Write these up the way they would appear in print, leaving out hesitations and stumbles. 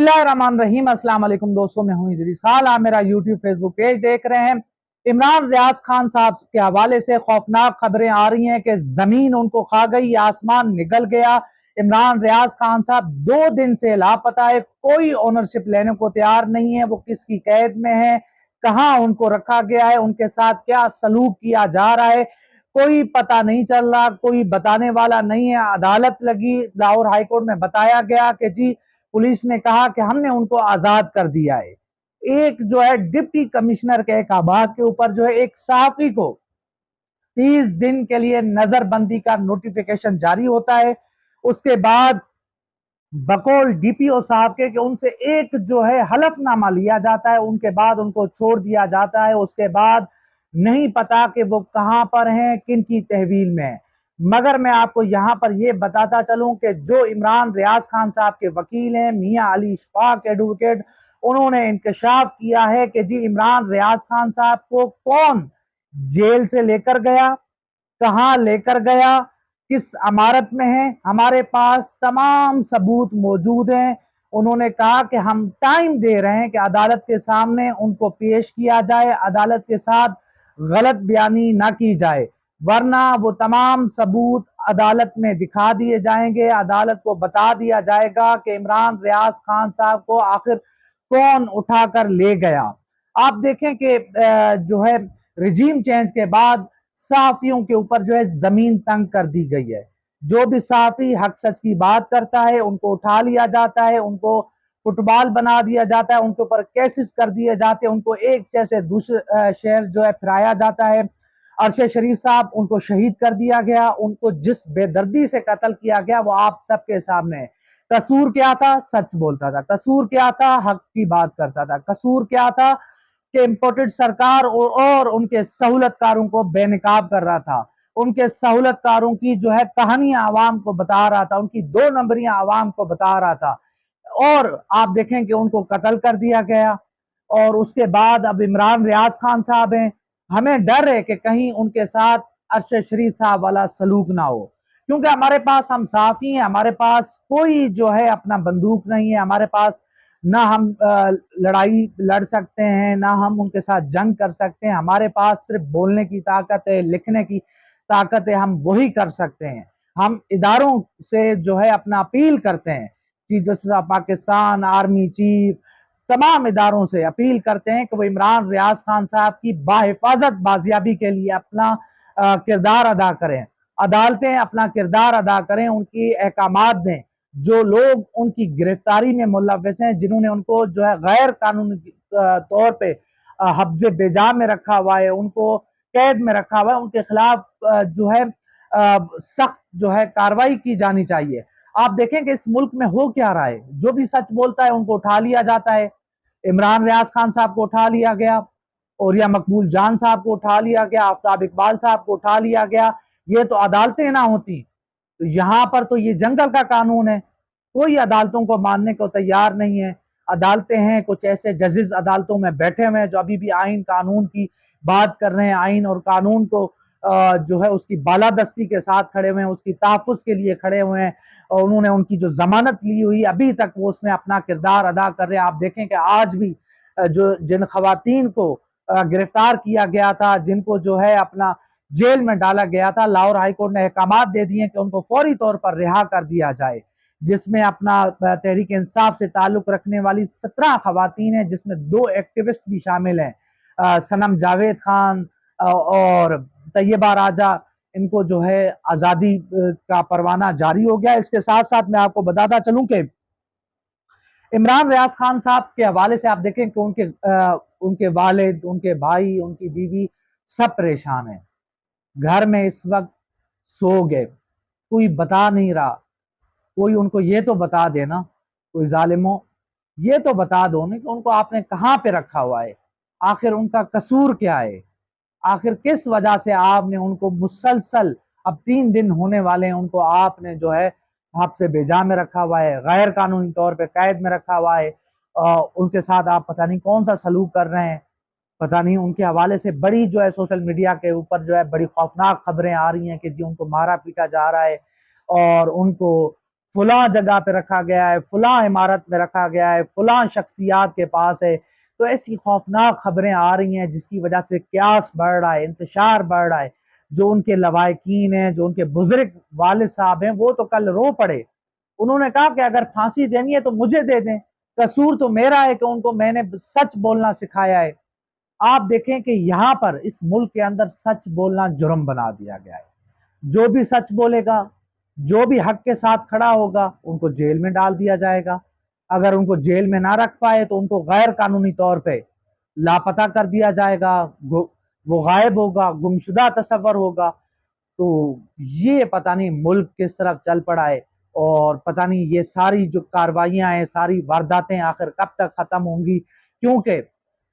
बिस्मिल्लाहिर्रहमानिर्रहीम। अस्सलाम वालेकुम दोस्तों, मैं हूं इदरीस खान। आप मेरा यूट्यूब फेसबुक पेज देख रहे हैं। इमरान रियाज खान साहब के हवाले से खौफनाक खबरें आ रही हैं कि जमीन उनको खा गई, आसमान निगल गया। इमरान रियाज खान साहब 2 दिन से लापता है, कोई ओनरशिप लेने को तैयार नहीं है। वो किसकी कैद में है, कहाँ उनको रखा गया है, उनके साथ क्या सलूक किया जा रहा है, कोई पता नहीं चल रहा, कोई बताने वाला नहीं है। अदालत लगी, लाहौर हाईकोर्ट में बताया गया कि जी पुलिस ने कहा कि हमने उनको आजाद कर दिया है। एक जो है डिप्टी कमिश्नर के एक आबाद के ऊपर जो है एक सहाफी को 30 दिन के लिए नजरबंदी का नोटिफिकेशन जारी होता है। उसके बाद बकौल डीपीओ साहब के कि उनसे एक जो है हलफनामा लिया जाता है, उनके बाद उनको छोड़ दिया जाता है। उसके बाद नहीं पता कि वो कहां पर हैं, किन की तहवील में है। मगर मैं आपको यहां पर यह बताता चलूं कि जो इमरान रियाज खान साहब के वकील हैं मियां अली इशफाक एडवोकेट, उन्होंने इंकशाफ किया है कि जी इमरान रियाज खान साहब को कौन जेल से लेकर गया, कहां लेकर गया, किस अमारत में है, हमारे पास तमाम सबूत मौजूद हैं। उन्होंने कहा कि हम टाइम दे रहे हैं कि अदालत के सामने उनको पेश किया जाए, अदालत के साथ गलत बयानी ना की जाए, वरना वो तमाम सबूत अदालत में दिखा दिए जाएंगे। अदालत को बता दिया जाएगा कि इमरान रियाज खान साहब को आखिर कौन उठाकर ले गया। आप देखें कि जो है रिजीम चेंज के बाद सहाफियों के ऊपर जो है जमीन तंग कर दी गई है। जो भी सहाफी हक सच की बात करता है उनको उठा लिया जाता है, उनको फुटबॉल बना दिया जाता है, उनके ऊपर केसेस कर दिए जाते हैं, उनको एक शहर से दूसरे शहर जो है फिराया जाता है। अरशद शरीफ साहब, उनको शहीद कर दिया गया, उनको जिस बेदर्दी से कत्ल किया गया वो आप सबके सामने है। कसूर क्या था? सच बोलता था। कसूर क्या था? हक की बात करता था। कसूर क्या था कि इम्पोर्टेड सरकार और उनके सहूलतकारों को बेनकाब कर रहा था, उनके सहूलतकारों की जो है कहानियां आवाम को बता रहा था, उनकी 2 नंबरियां आवाम को बता रहा था। और आप देखें कि उनको कत्ल कर दिया गया। और उसके बाद अब इमरान रियाज खान साहब हैं, हमें डर है कि कहीं उनके साथ अरशद शरीफ साहब वाला सलूक ना हो, क्योंकि हमारे पास हम साफी हैं, हमारे पास कोई जो है अपना बंदूक नहीं है, हमारे पास ना हम लड़ाई लड़ सकते हैं, ना हम उनके साथ जंग कर सकते हैं। हमारे पास सिर्फ बोलने की ताकत है, लिखने की ताकत है, हम वही कर सकते हैं। हम इदारों से जो है अपना अपील करते हैं, chief justice of Pakistan, army chief, तमाम इदारों से अपील करते हैं कि वो इमरान रियाज खान साहब की बाहिफाजत बाजियाबी के लिए अपना किरदार अदा करें, अदालतें अपना किरदार अदा करें, उनकी अहकामात दें। जो लोग उनकी गिरफ्तारी में मुलव्वस हैं, जिन्होंने उनको जो है गैर कानूनी तौर पे हब्से बेजा में रखा हुआ है, उनको कैद में रखा हुआ है, उनके खिलाफ जो है सख्त जो है कार्रवाई की जानी चाहिए। आप देखें कि इस मुल्क में हो क्या रहा है, जो भी सच बोलता है उनको उठा लिया जाता है। इमरान रियाज खान साहब को उठा लिया गया, और या मकबूल जान साहब को उठा लिया गया, आफ्ताब इकबाल साहब को उठा लिया गया। ये तो अदालतें ना होती तो यहाँ पर तो ये जंगल का कानून है, कोई अदालतों को मानने को तैयार नहीं है। अदालतें हैं, कुछ ऐसे जजेस अदालतों में बैठे हुए हैं जो अभी भी आइन कानून की बात कर रहे हैं, आइन और कानून को जो है उसकी बालादस्ती के साथ खड़े हुए हैं, उसकी तहफ़्फ़ुज़ के लिए खड़े हुए हैं। और उन्होंने उनकी जो जमानत ली हुई अभी तक वो उसमें अपना किरदार अदा कर रहे हैं। आप देखें कि आज भी जो जिन खवातीन को गिरफ्तार किया गया था, जिनको जो है अपना जेल में डाला गया था, लाहौर हाईकोर्ट ने अहकामात दे दिए कि उनको फौरी तौर पर रिहा कर दिया जाए, जिसमें अपना तहरीक इंसाफ से ताल्लुक रखने वाली 17 खवातीन हैं, जिसमें 2 एक्टिविस्ट भी शामिल हैं, सनम जावेद खान और तैयबा राजा। इनको जो है आज़ादी का परवाना जारी हो गया। इसके साथ साथ मैं आपको बताता चलूं कि इमरान रियाज खान साहब के हवाले से आप देखें कि उनके वालिद, उनके भाई, उनकी बीवी सब परेशान हैं। घर में इस वक्त सो गए, कोई बता नहीं रहा। कोई उनको ये तो बता देना, कोई जालिमो ये तो बता दो ना कि उनको आपने कहाँ पे रखा हुआ है, आखिर उनका कसूर क्या है, आखिर किस वजह से आपने उनको मुसलसल, अब 3 दिन होने वाले हैं, उनको आपने जो है हब्से बेजा में रखा हुआ है, गैर कानूनी तौर पे कैद में रखा हुआ है। उनके साथ आप पता नहीं कौन सा सलूक कर रहे हैं, पता नहीं। उनके हवाले से बड़ी जो है सोशल मीडिया के ऊपर जो है बड़ी खौफनाक खबरें आ रही हैं कि जी उनको मारा पीटा जा रहा है और उनको फलां जगह पे रखा गया है, फलां इमारत में रखा गया है, फलां शख्सियात के पास है। तो ऐसी खौफनाक खबरें आ रही हैं जिसकी वजह से क्यास बढ़ रहा है, इंतशार बढ़ रहा है। जो उनके लवाहिकीन हैं, जो उनके बुजुर्ग वालिद साहब हैं, वो तो कल रो पड़े। उन्होंने कहा कि अगर फांसी देनी है तो मुझे दे दें, कसूर तो मेरा है कि उनको मैंने सच बोलना सिखाया है। आप देखें कि यहाँ पर इस मुल्क के अंदर सच बोलना जुर्म बना दिया गया है। जो भी सच बोलेगा, जो भी हक के साथ खड़ा होगा, उनको जेल में डाल दिया जाएगा। अगर उनको जेल में ना रख पाए तो उनको गैर कानूनी तौर पे लापता कर दिया जाएगा, वो गायब होगा, गुमशुदा तस्वर होगा। तो ये पता नहीं मुल्क किस तरफ चल पड़ा है, और पता नहीं ये सारी जो कार्रवाइयां हैं, सारी वारदातें आखिर कब तक खत्म होंगी। क्योंकि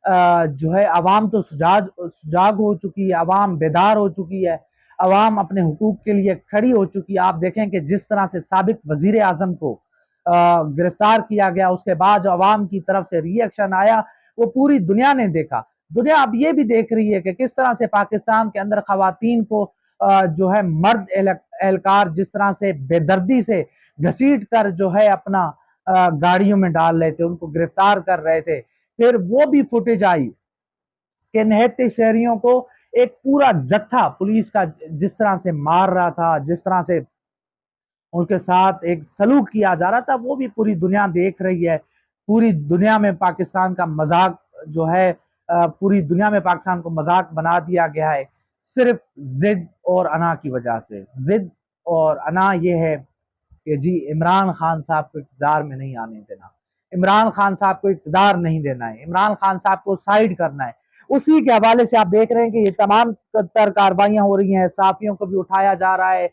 जो है अवाम तो सुजाग हो चुकी है, अवाम बेदार हो चुकी है, अवाम अपने हुकूक के लिए खड़ी हो चुकी है। आप देखें कि जिस तरह से साबिक वजीर आजम को गिरफ्तार किया गया, उसके बाद जो अवाम की तरफ से रिएक्शन आया, वो पूरी दुनिया ने देखा। दुनिया अब ये भी देख रही है कि किस तरह से पाकिस्तान के अंदर खवातीन को जो है मर्द एहलकार जिस तरह से बेदर्दी से घसीट कर जो है अपना गाड़ियों में डाल रहे थे, उनको गिरफ्तार कर रहे थे। फिर वो भी फुटेज आई कि निहत्ते शहरियों को एक पूरा जत्था पुलिस का जिस तरह से मार रहा था, जिस तरह से उनके साथ एक सलूक किया जा रहा था, वो भी पूरी दुनिया देख रही है। पूरी दुनिया में पाकिस्तान का मजाक जो है, पूरी दुनिया में पाकिस्तान को मजाक बना दिया गया है, सिर्फ जिद और अना की वजह से। जिद और अना ये है कि जी इमरान खान साहब को इक़्तिदार में नहीं आने देना, इमरान खान साहब को इक़्तिदार नहीं देना है, इमरान खान साहब को साइड करना है। उसी के हवाले से आप देख रहे हैं कि ये तमाम तर कार्रवाइयां हो रही हैं। साफियों को भी उठाया जा रहा है,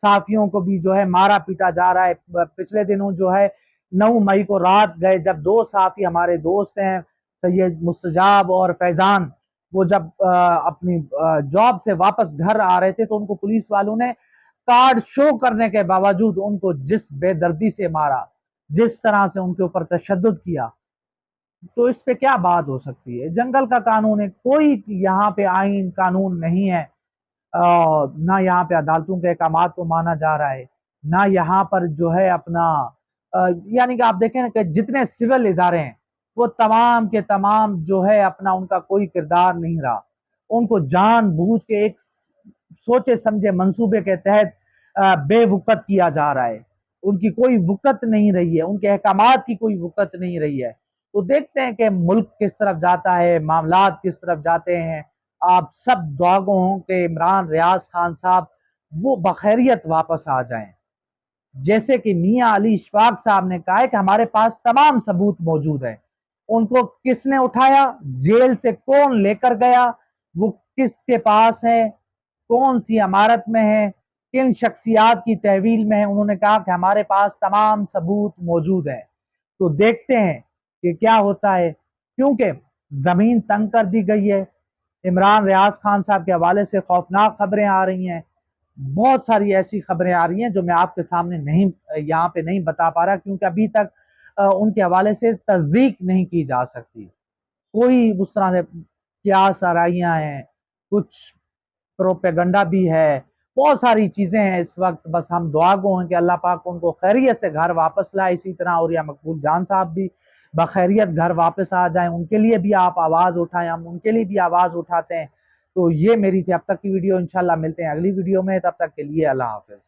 साफियों को भी जो है मारा पीटा जा रहा है। पिछले दिनों जो है 9 मई को रात गए, जब 2 साफी हमारे दोस्त हैं, सैयद मुस्तजाब और फैजान, वो जब अपनी जॉब से वापस घर आ रहे थे तो उनको पुलिस वालों ने कार्ड शो करने के बावजूद उनको जिस बेदर्दी से मारा, जिस तरह से उनके ऊपर तशद्दुद किया, तो इस पे क्या बात हो सकती है। जंगल का कानून है, कोई यहाँ पे आइन कानून नहीं है। ना यहाँ पे अदालतों के अहकामात को माना जा रहा है, ना यहाँ पर जो है अपना यानी कि आप देखें ना कि जितने सिविल इदारे हैं वो तमाम के तमाम जो है अपना उनका कोई किरदार नहीं रहा। उनको जानबूझ के एक सोचे समझे मंसूबे के तहत बेवकत किया जा रहा है। उनकी कोई वक़्त नहीं रही है, उनके अहकामात की कोई वक़्त नहीं रही है। तो देखते हैं कि मुल्क किस तरफ जाता है, मामलात किस तरफ जाते हैं। आप सब दुआ गो हों कि इमरान रियाज खान साहब वो बखैरियत वापस आ जाएं। जैसे कि मियाँ अली इशफाक साहब ने कहा है कि हमारे पास तमाम सबूत मौजूद हैं। उनको किसने उठाया, जेल से कौन लेकर गया, वो किसके पास है, कौन सी इमारत में है, किन शख्सियात की तहवील में है। उन्होंने कहा कि हमारे पास तमाम सबूत मौजूद हैं। तो देखते हैं कि क्या होता है, क्योंकि जमीन तंग कर दी गई है। इमरान रियाज खान साहब के हवाले से खौफनाक खबरें आ रही हैं। बहुत सारी ऐसी खबरें आ रही हैं जो मैं आपके सामने नहीं यहाँ पे नहीं बता पा रहा, क्योंकि अभी तक उनके हवाले से तस्दीक नहीं की जा सकती। कोई उस तरह से क्या सराइयाँ हैं, कुछ प्रोपेगंडा भी है, बहुत सारी चीज़ें हैं इस वक्त। बस हम दुआ गो हैं कि अल्लाह पाक उनको खैरियत से घर वापस लाए, इसी तरह और या मकबूल जान साहब भी बखैरियत घर वापस आ जाएं। उनके लिए भी आप आवाज़ उठाएं, हम उनके लिए भी आवाज़ उठाते हैं। तो ये मेरी थी अब तक की वीडियो। इंशाल्लाह मिलते हैं अगली वीडियो में, तब तक के लिए अल्लाह हाफ़िज़।